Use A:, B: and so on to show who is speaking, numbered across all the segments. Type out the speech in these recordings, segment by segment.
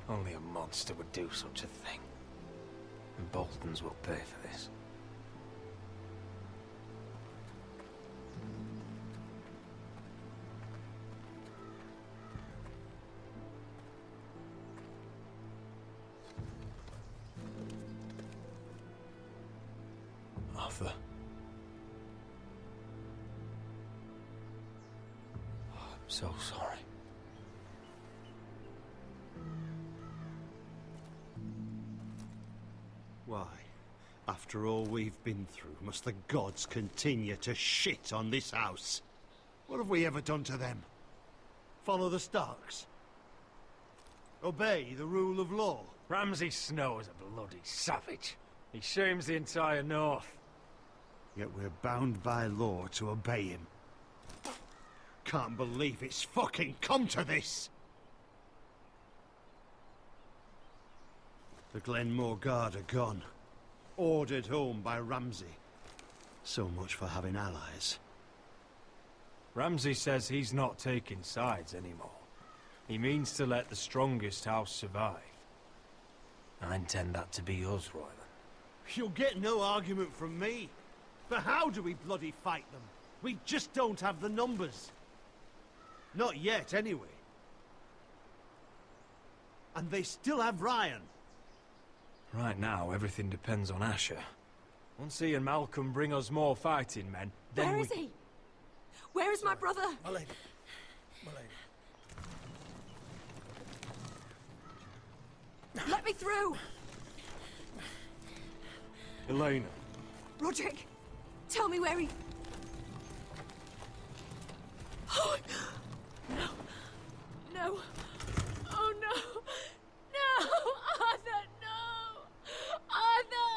A: Only a monster would do such a thing. And Boltons will pay for this. Arthur. Oh, I'm so sorry.
B: Why? After all we've been through, must the gods continue to shit on this house? What have we ever done to them? Follow the Starks? Obey the rule of law?
A: Ramsay Snow is a bloody savage. He shames the entire North.
B: Yet we're bound by law to obey him. Can't believe it's fucking come to this! The Glenmore Guard are gone. Ordered home by Ramsay. So much for having allies.
A: Ramsay says he's not taking sides anymore. He means to let the strongest house survive. I intend that to be us, Royland.
B: You'll get no argument from me. But how do we bloody fight them? We just don't have the numbers. Not yet, anyway. And they still have Ryan.
A: Right now, everything depends on Asher. Once he and Malcolm bring us more fighting men, then
C: Where is he? Where is my brother?
D: My lady. My lady.
C: Let me through!
A: Elena.
C: Roderick, tell me where he... Oh, no. No. Oh, no. No! Arthur, no! Arthur!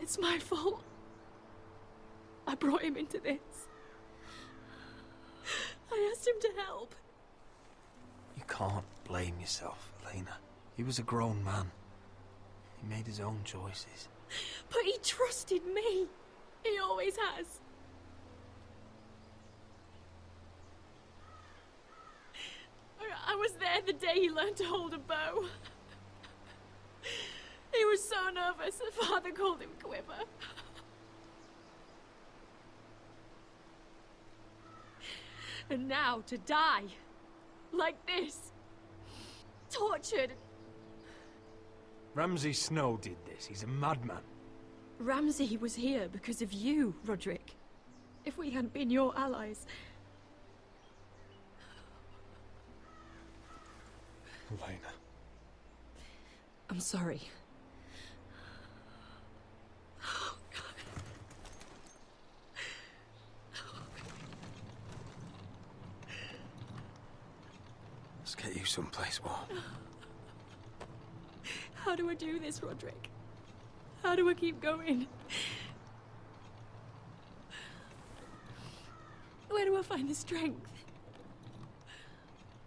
C: It's my fault. I brought him into this. I asked him to help.
A: You can't blame yourself, Elena. He was a grown man. He made his own choices.
C: But he trusted me. He always has. I was there the day he learned to hold a bow. He was so nervous that Father called him Quiver. And now to die. Like this. Tortured.
A: Ramsay Snow did this. He's a madman.
C: Ramsay was here because of you, Roderick. If we hadn't been your allies...
A: Elena.
C: I'm sorry. Oh, God.
A: Let's get you someplace warm.
C: How do I do this, Roderick? How do I keep going? Where do I find the strength?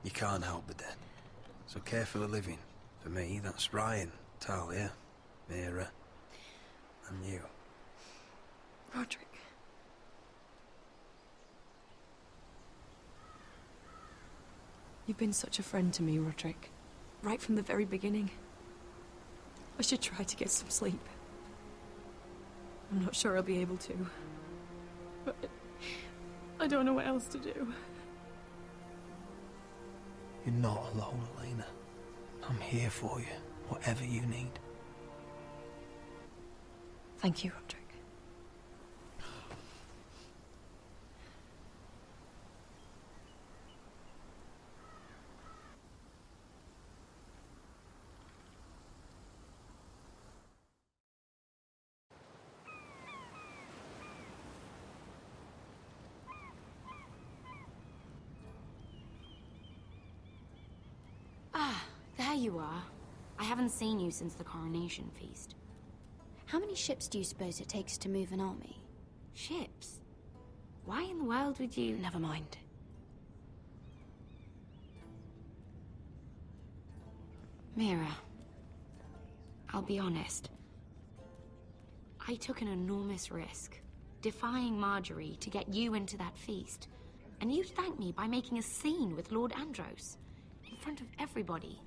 A: You can't help the dead. So care for the living. For me, that's Ryan, Talia, Mira, and you.
C: Roderick. You've been such a friend to me, Roderick. Right from the very beginning. I should try to get some sleep. I'm not sure I'll be able to. But I don't know what else to do.
A: You're not alone, Elena. I'm here for you, whatever you need.
C: Thank you, Roderick.
E: Ah, there you are. I haven't seen you since the coronation feast.
F: How many ships do you suppose it takes to move an army?
E: Ships? Why in the world would you...
C: Never mind.
E: Mira, I'll be honest. I took an enormous risk, defying Marjorie to get you into that feast. And you thanked me by making a scene with Lord Andros. In in front of everybody.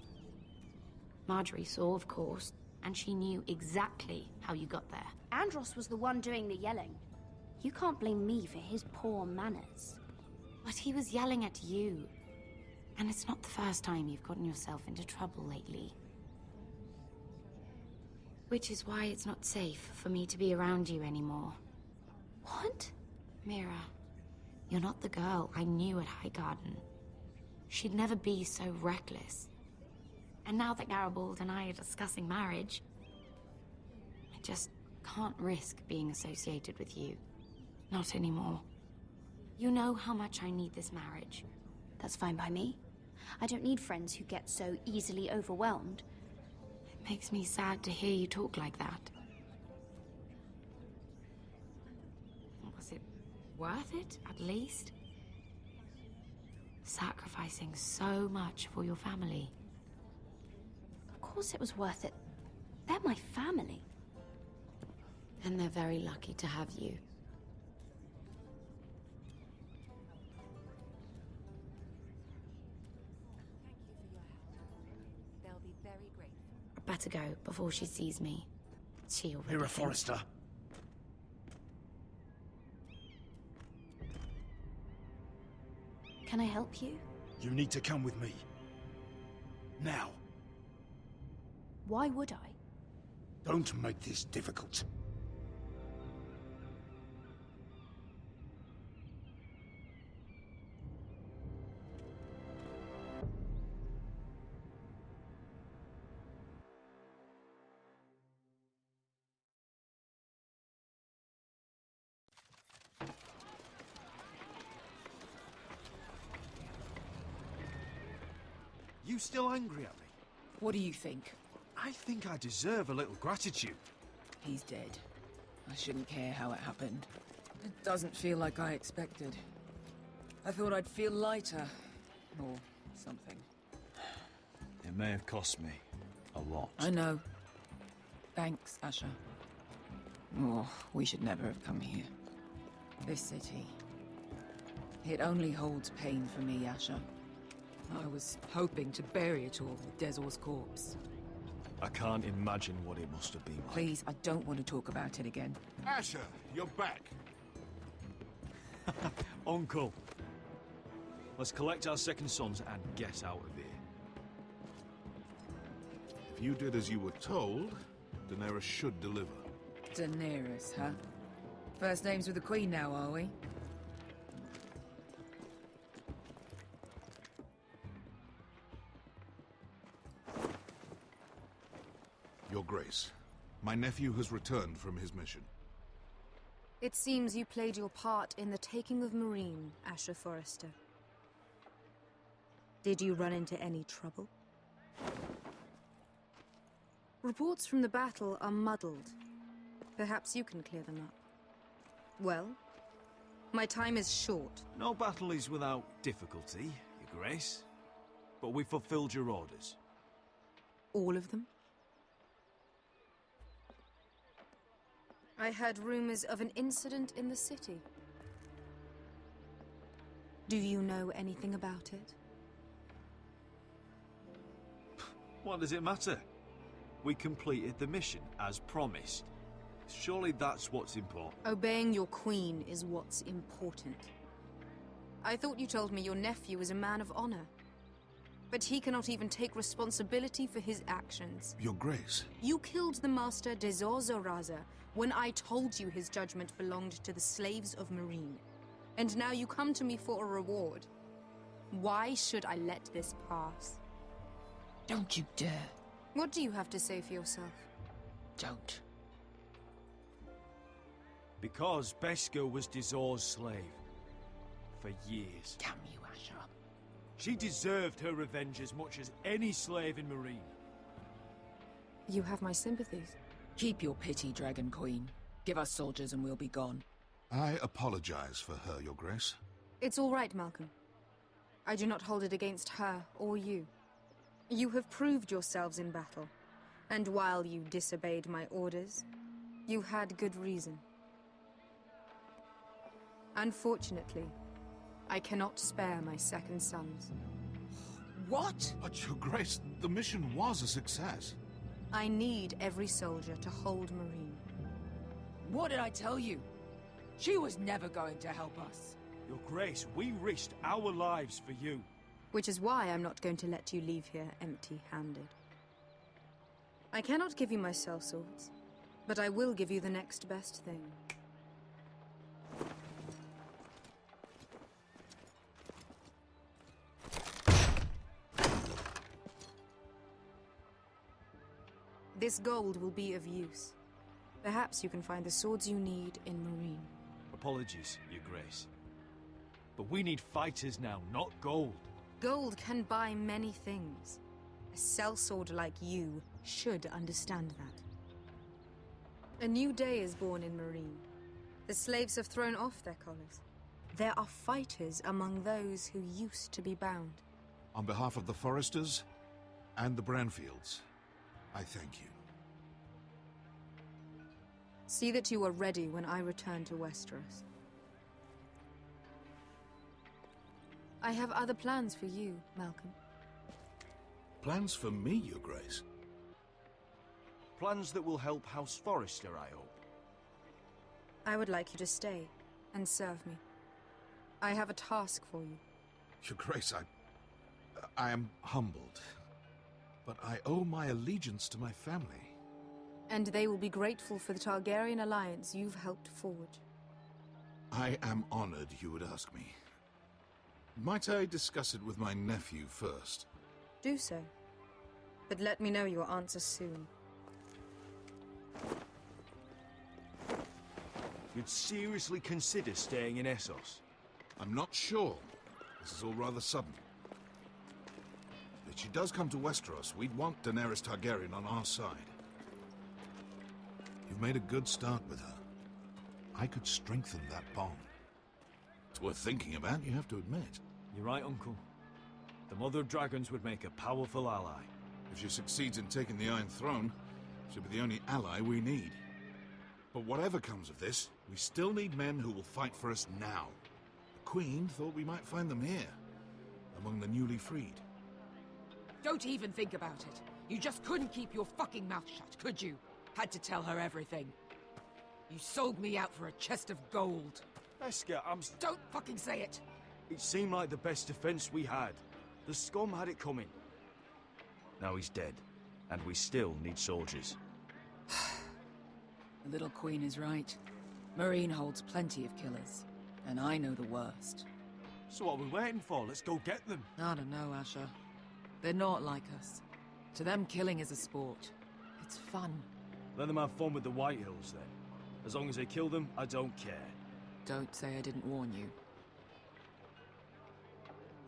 E: Marjorie saw, of course, and she knew exactly how you got there.
F: Andros was the one doing the yelling. You can't blame me for his poor manners.
E: But he was yelling at you. And it's not the first time you've gotten yourself into trouble lately. Which is why it's not safe for me to be around you anymore.
F: What?
E: Mira, you're not the girl I knew at Highgarden. She'd never be so reckless. And now that Garibald and I are discussing marriage, I just can't risk being associated with you. Not anymore. You know how much I need this marriage.
F: That's fine by me. I don't need friends who get so easily overwhelmed.
E: It makes me sad to hear you talk like that. Was it worth it, at least? Sacrificing so much for your family.
F: Of course it was worth it. They're my family.
E: And they're very lucky to have you.
G: They'll be very grateful.
E: I better go before she sees me. She already
B: Mira
E: thinks-
B: Forrester.
F: Can I help you?
B: You need to come with me. Now.
F: Why would I?
B: Don't make this difficult.
H: You still angry at me?
I: What do you think?
H: I think I deserve a little gratitude.
I: He's dead. I shouldn't care how it happened. It doesn't feel like I expected. I thought I'd feel lighter. Or something.
H: It may have cost me a lot.
I: I know. Thanks, Asher. Oh, we should never have come here. This city. It only holds pain for me, Asher. I was hoping to bury it all with Dezor's corpse.
H: I can't imagine what it must have been like.
I: Please, I don't want to talk about it again.
J: Asher, you're back.
H: Uncle. Let's collect our second sons and get out of here.
J: If you did as you were told, Daenerys should deliver.
I: Daenerys, huh? First names with the Queen now, are we?
J: Your Grace, my nephew has returned from his mission.
G: It seems you played your part in the taking of Marine, Asher Forrester. Did you run into any trouble? Reports from the battle are muddled. Perhaps you can clear them up. Well, my time is short.
H: No battle is without difficulty, Your Grace. But we fulfilled your orders.
G: All of them? I heard rumors of an incident in the city. Do you know anything about it?
H: What does it matter? We completed the mission, as promised. Surely that's what's important.
G: Obeying your queen is what's important. I thought you told me your nephew was a man of honor. But he cannot even take responsibility for his actions.
J: Your Grace.
G: You killed the master Dezor Zoraza when I told you his judgment belonged to the slaves of Marine. And now you come to me for a reward. Why should I let this pass?
I: Don't you dare.
G: What do you have to say for yourself?
I: Don't.
A: Because Beskha was Dezor's slave. For years.
I: Damn you, Asher.
A: She deserved her revenge as much as any slave in Marine.
G: You have my sympathies.
I: Keep your pity, Dragon Queen. Give us soldiers and we'll be gone.
J: I apologize for her, Your Grace.
G: It's all right, Malcolm. I do not hold it against her or you. You have proved yourselves in battle. And while you disobeyed my orders, you had good reason. Unfortunately, I cannot spare my second sons.
I: What?
J: But, Your Grace, the mission was a success.
G: I need every soldier to hold Marine.
I: What did I tell you? She was never going to help us.
A: Your Grace, we risked our lives for you.
G: Which is why I'm not going to let you leave here empty-handed. I cannot give you my sellswords, but I will give you the next best thing. This gold will be of use. Perhaps you can find the swords you need in Marine.
A: Apologies, Your Grace. But we need fighters now, not gold.
G: Gold can buy many things. A sellsword like you should understand that. A new day is born in Marine. The slaves have thrown off their collars. There are fighters among those who used to be bound.
J: On behalf of the Foresters and the Branfields, I thank you.
G: See that you are ready when I return to Westeros. I have other plans for you, Malcolm.
J: Plans for me, Your Grace?
H: Plans that will help House Forrester, I hope.
G: I would like you to stay and serve me. I have a task for you.
J: Your Grace, I am humbled. But I owe my allegiance to my family.
G: And they will be grateful for the Targaryen alliance you've helped forge.
J: I am honored you would ask me. Might I discuss it with my nephew first?
G: Do so. But let me know your answer soon.
H: You'd seriously consider staying in Essos?
J: I'm not sure. This is all rather sudden. If she does come to Westeros, we'd want Daenerys Targaryen on our side. You've made a good start with her. I could strengthen that bond. It's worth thinking about, you have to admit.
A: You're right, Uncle. The Mother of Dragons would make a powerful ally.
J: If she succeeds in taking the Iron Throne, she'll be the only ally we need. But whatever comes of this, we still need men who will fight for us now. The Queen thought we might find them here, among the newly freed.
I: Don't even think about it. You just couldn't keep your fucking mouth shut, could you? Had to tell her everything. You sold me out for a chest of gold.
A: Esker,
I: Don't fucking say it!
A: It seemed like the best defense we had. The scum had it coming.
H: Now he's dead, and we still need soldiers.
I: The little queen is right. Marine holds plenty of killers, and I know the worst.
A: So what are we waiting for? Let's go get them.
I: I don't know, Asher. They're not like us. To them, killing is a sport. It's fun.
A: Let them have fun with the White Hills, then. As long as they kill them, I don't care.
I: Don't say I didn't warn you.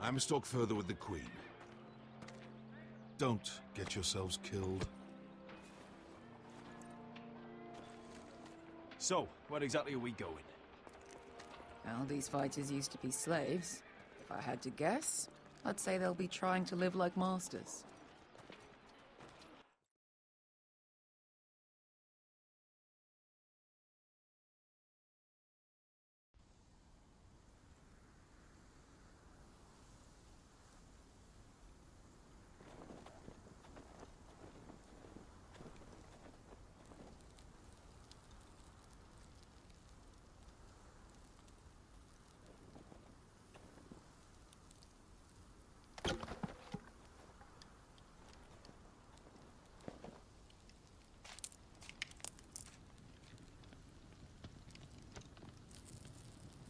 J: I must talk further with the Queen. Don't get yourselves killed.
A: So, where exactly are we going?
I: Well, these fighters used to be slaves. If I had to guess, I'd say they'll be trying to live like masters.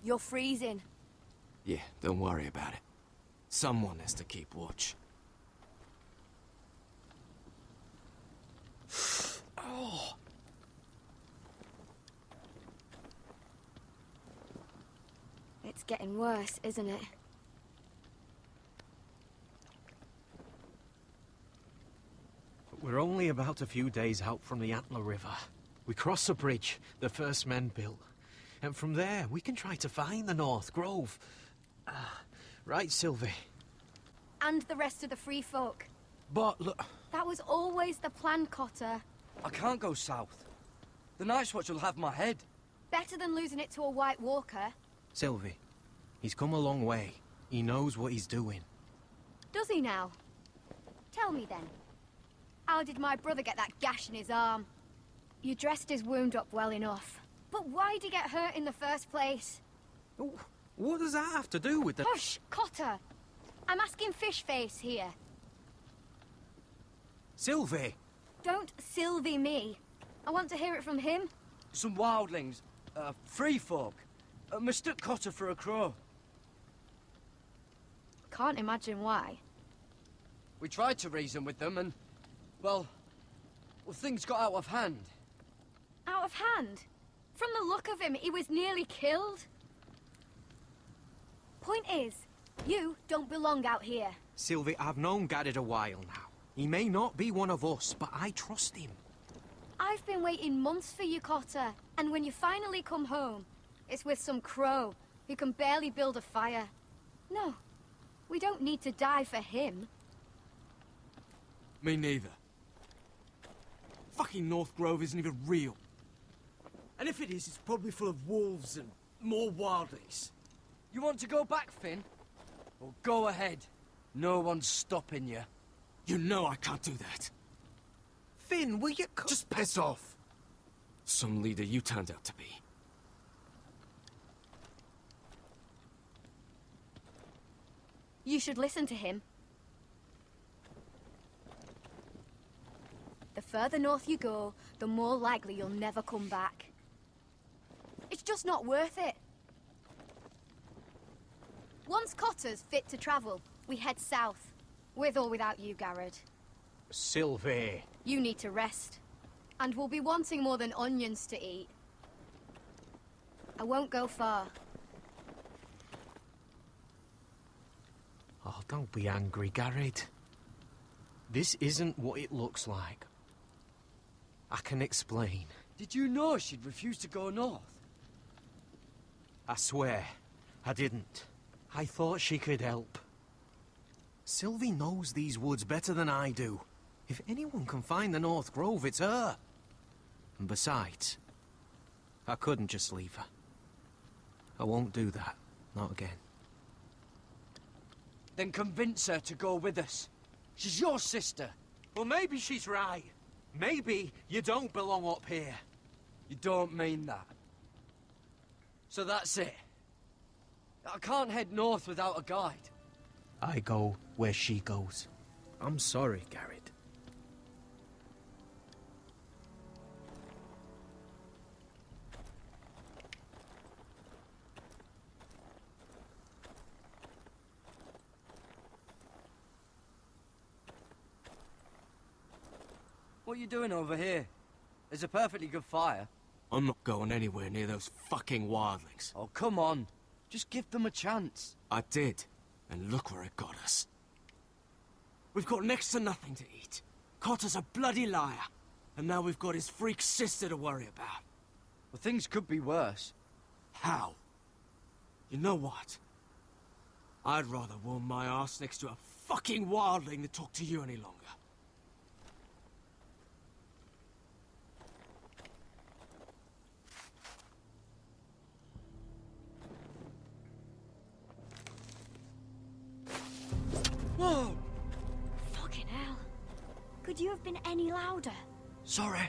K: You're freezing.
L: Yeah, don't worry about it. Someone has to keep watch. Oh.
K: It's getting worse, isn't it?
L: We're only about a few days out from the Antler River. We cross a bridge the first men built. And from there, we can try to find the North Grove. Right, Sylvie?
K: And the rest of the free folk.
L: But look...
K: That was always the plan, Cotter.
M: I can't go south. The Night's Watch will have my head.
K: Better than losing it to a White Walker.
L: Sylvie, he's come a long way. He knows what he's doing.
K: Does he now? Tell me then, how did my brother get that gash in his arm? You dressed his wound up well enough. But why'd he get hurt in the first place?
L: Oh, what does that have to do with the...
K: Hush, Cotter! I'm asking Fishface here.
M: Sylvie!
K: Don't Sylvie me. I want to hear it from him.
M: Some wildlings. Free folk. Mistook Cotter for a crow.
K: Can't imagine why.
M: We tried to reason with them and... Well, things got out of hand.
K: Out of hand? From the look of him, he was nearly killed. Point is, you don't belong out here.
L: Sylvie, I've known Garrett a while now. He may not be one of us, but I trust him.
K: I've been waiting months for you, Cotter. And when you finally come home, it's with some crow who can barely build a fire. No, we don't need to die for him.
M: Me neither. Fucking North Grove isn't even real. And if it is, it's probably full of wolves and more wildlings. You want to go back, Finn? Well, go ahead. No one's stopping you. You know I can't do that.
L: Finn, will you...
M: Just piss off. Some leader you turned out to be.
K: You should listen to him. The further north you go, the more likely you'll never come back. It's just not worth it. Once Cotter's fit to travel, we head south. With or without you, Garrett.
L: Sylvie.
K: You need to rest. And we'll be wanting more than onions to eat. I won't go far.
L: Oh, don't be angry, Garrett. This isn't what it looks like. I can explain.
M: Did you know she'd refuse to go north?
L: I swear, I didn't. I thought she could help. Sylvie knows these woods better than I do. If anyone can find the North Grove, it's her. And besides, I couldn't just leave her. I won't do that. Not again.
M: Then convince her to go with us. She's your sister.
L: Well, maybe she's right. Maybe you don't belong up here.
M: You don't mean that. So that's it. I can't head north without a guide.
L: I go where she goes. I'm sorry, Garrett.
M: What are you doing over here? There's a perfectly good fire. I'm not going anywhere near those fucking wildlings. Oh, come on. Just give them a chance. I did. And look where it got us. We've got next to nothing to eat. Cotter's a bloody liar. And now we've got his freak sister to worry about. Well, things could be worse. How? You know what? I'd rather warm my ass next to a fucking wildling than talk to you any longer. Whoa!
K: Fucking hell. Could you have been any louder?
M: Sorry.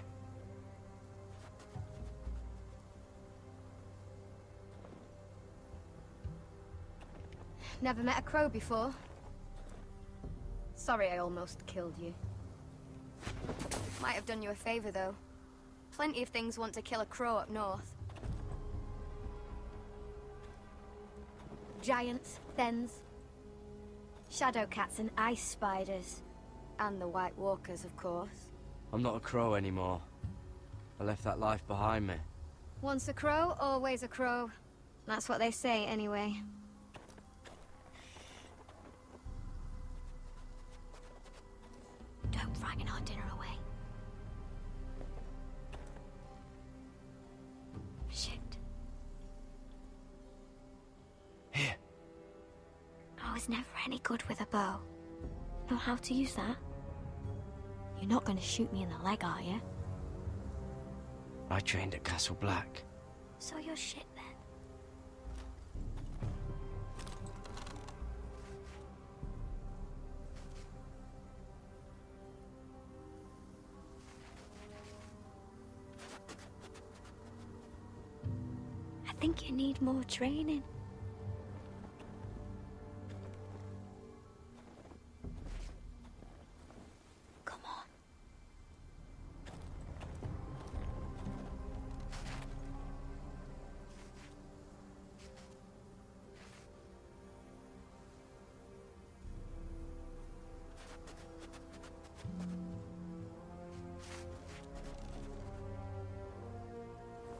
K: Never met a crow before. Sorry I almost killed you. Might have done you a favor, though. Plenty of things want to kill a crow up north. Giants, thens, shadow cats and ice spiders. And the White Walkers, of course.
M: I'm not a crow anymore. I left that life behind me.
K: Once a crow, always a crow. That's what they say, anyway. Don't frighten our dinner away. Shit.
M: Here.
K: I was never any good with a bow. Know how to use that? You're not going to shoot me in the leg, are you?
M: I trained at Castle Black.
K: So you're shit then.
E: think you need more training. Come on.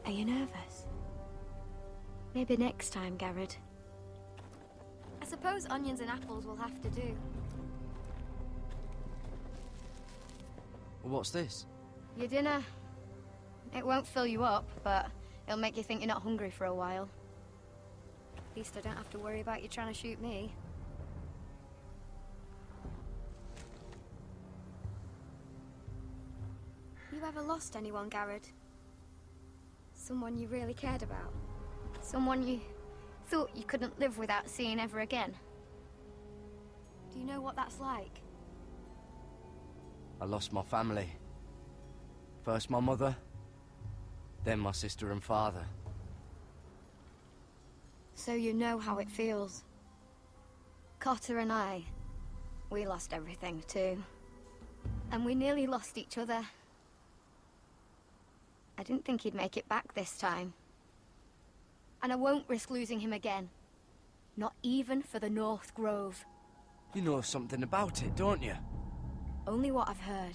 E: Are you nervous? Maybe next time, Garrett.
K: I suppose onions and apples will have to do.
M: What's this?
K: Your dinner. It won't fill you up, but it'll make you think you're not hungry for a while. At least I don't have to worry about you trying to shoot me. You ever lost anyone, Garrett? Someone you really cared about? Someone you thought you couldn't live without seeing ever again? Do you know what that's like?
M: I lost my family. First my mother, then my sister and father.
K: So you know how it feels. Cotter and I, we lost everything too. And we nearly lost each other. I didn't think he'd make it back this time. And I won't risk losing him again. Not even for the North Grove.
M: You know something about it, don't you?
K: Only what I've heard.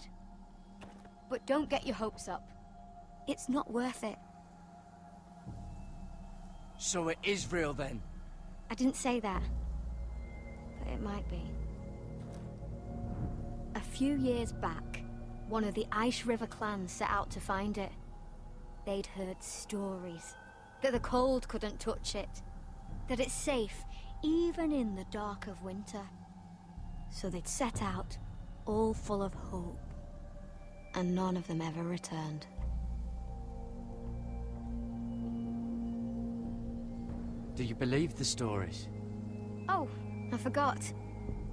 K: But don't get your hopes up. It's not worth it.
M: So it is real then?
K: I didn't say that. But it might be. A few years back, one of the Ice River clans set out to find it. They'd heard stories. That the cold couldn't touch it. That it's safe, even in the dark of winter. So they'd set out, all full of hope. And none of them ever returned.
M: Do you believe the stories?
K: Oh, I forgot.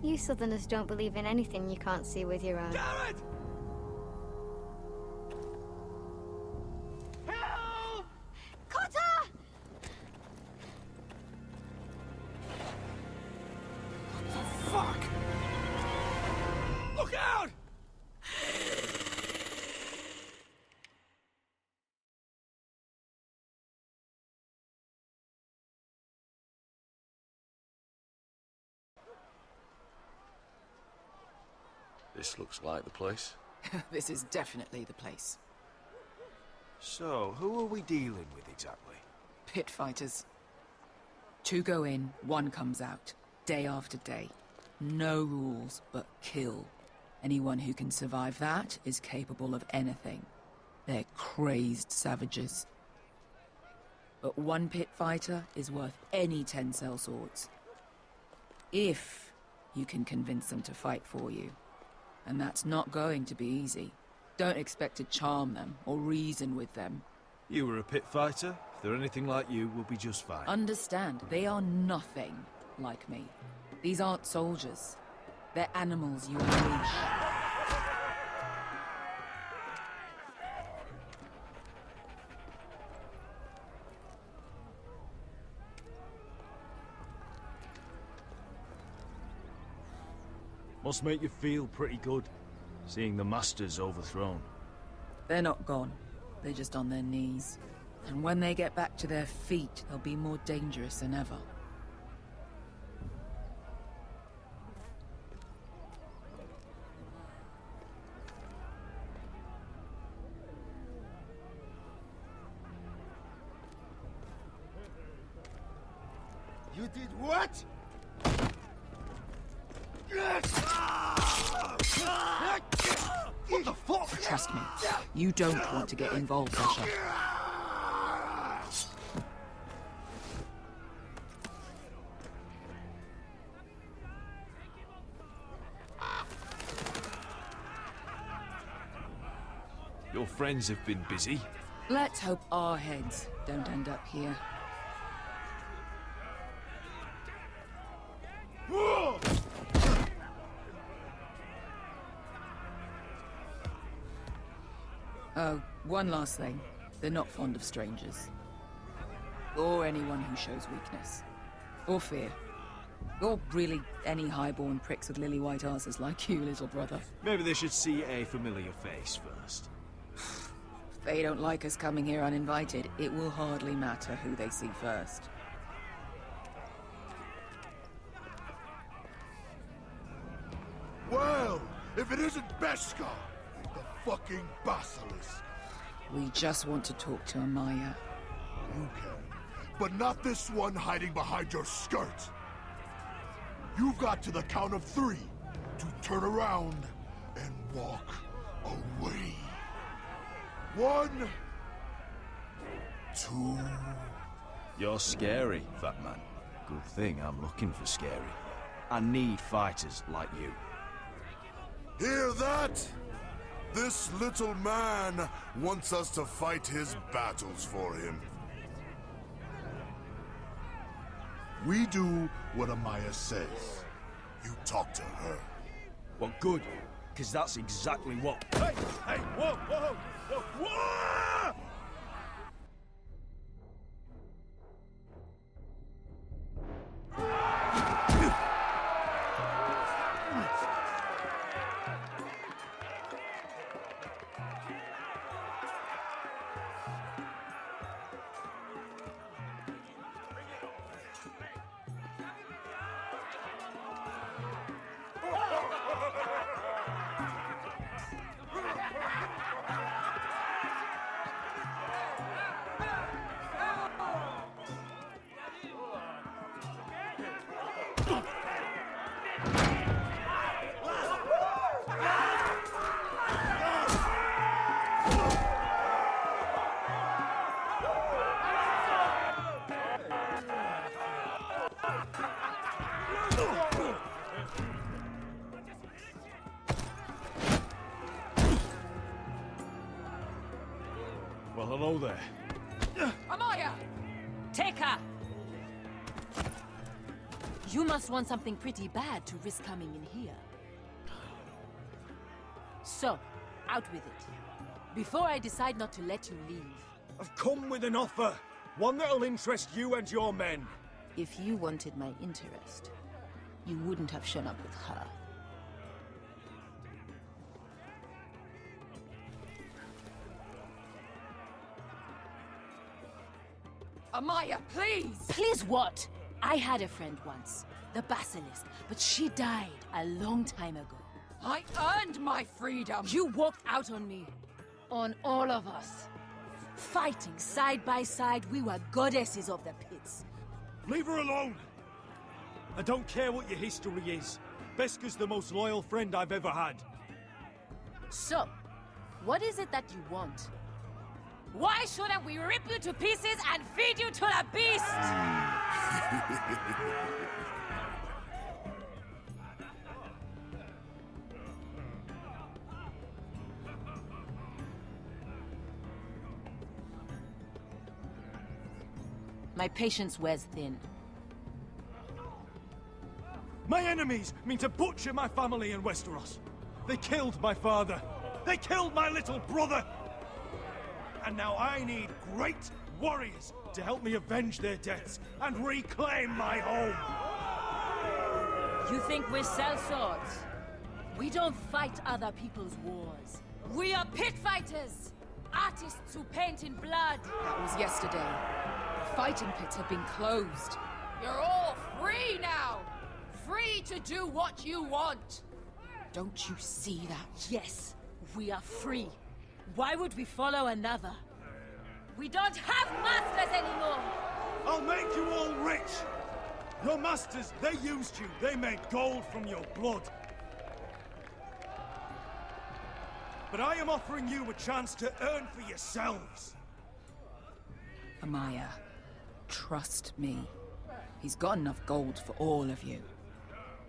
K: You Southerners don't believe in anything you can't see with your own.
M: Garrett!
K: Cotter!
M: Fuck! Look out!
N: This looks like the place.
I: This is definitely the place.
H: So, who are we dealing with exactly?
I: Pit fighters. 2 go in, 1 comes out. Day after day. No rules, but kill. Anyone who can survive that is capable of anything. They're crazed savages. But 1 pit fighter is worth any 10 sellswords. If you can convince them to fight for you. And that's not going to be easy. Don't expect to charm them or reason with them.
H: You were a pit fighter. If they're anything like you, we'll be just fine.
I: Understand, they are nothing like me. These aren't soldiers. They're animals you unleash.
H: Must make you feel pretty good, seeing the Masters overthrown.
I: They're not gone. They're just on their knees. And when they get back to their feet, they'll be more dangerous than ever.
B: You did what?
I: What the fuck? Trust me, you don't want to get involved, Asher.
H: Your friends have been busy.
I: Let's hope our heads don't end up here. Oh, one last thing. They're not fond of strangers. Or anyone who shows weakness. Or fear. Or really any highborn pricks with lily-white asses like you, little brother.
H: Maybe they should see a familiar face first.
I: If they don't like us coming here uninvited, it will hardly matter who they see first.
J: Well, if it isn't Beskar, the fucking basilisk.
I: We just want to talk to Amaya.
J: You can, but not this one hiding behind your skirt. You've got to the count of 3 to turn around and walk away. 1, 2...
H: You're scary, fat man. Good thing I'm looking for scary. I need fighters like you.
J: Hear that? This little man wants us to fight his battles for him. We do what Amaya says. You talk to her.
H: Well, good, because that's exactly what... Hey! Hey! Whoa! Whoa! Whoa! Whoa! Well, hello there.
G: Amaya!
C: Take her! You must want something pretty bad to risk coming in here. So, out with it. Before I decide not to let you leave.
A: I've come with an offer. One that'll interest you and your men.
C: If you wanted my interest, you wouldn't have shown up with her.
G: Amaya, please!
C: Please what? I had a friend once, the Basilisk, but she died a long time ago.
G: I earned my freedom!
C: You walked out on me. On all of us. Fighting side by side, we were goddesses of the pits.
A: Leave her alone! I don't care what your history is. Beskar's the most loyal friend I've ever had.
C: So, what is it that you want? Why shouldn't we rip you to pieces and feed you to the beast? My patience wears thin.
A: My enemies mean to butcher my family in Westeros. They killed my father. They killed my little brother. And now I need great warriors to help me avenge their deaths and reclaim my home.
C: You think we sell swords? We don't fight other people's wars. We are pit fighters! Artists who paint in blood!
G: That was yesterday. The fighting pits have been closed. You're all free now! Free to do what you want! Don't you see that?
C: Yes, we are free. Why would we follow another? We don't have masters anymore!
A: I'll make you all rich! Your masters, they used you. They made gold from your blood. But I am offering you a chance to earn for yourselves.
I: Amaya, trust me. He's got enough gold for all of you.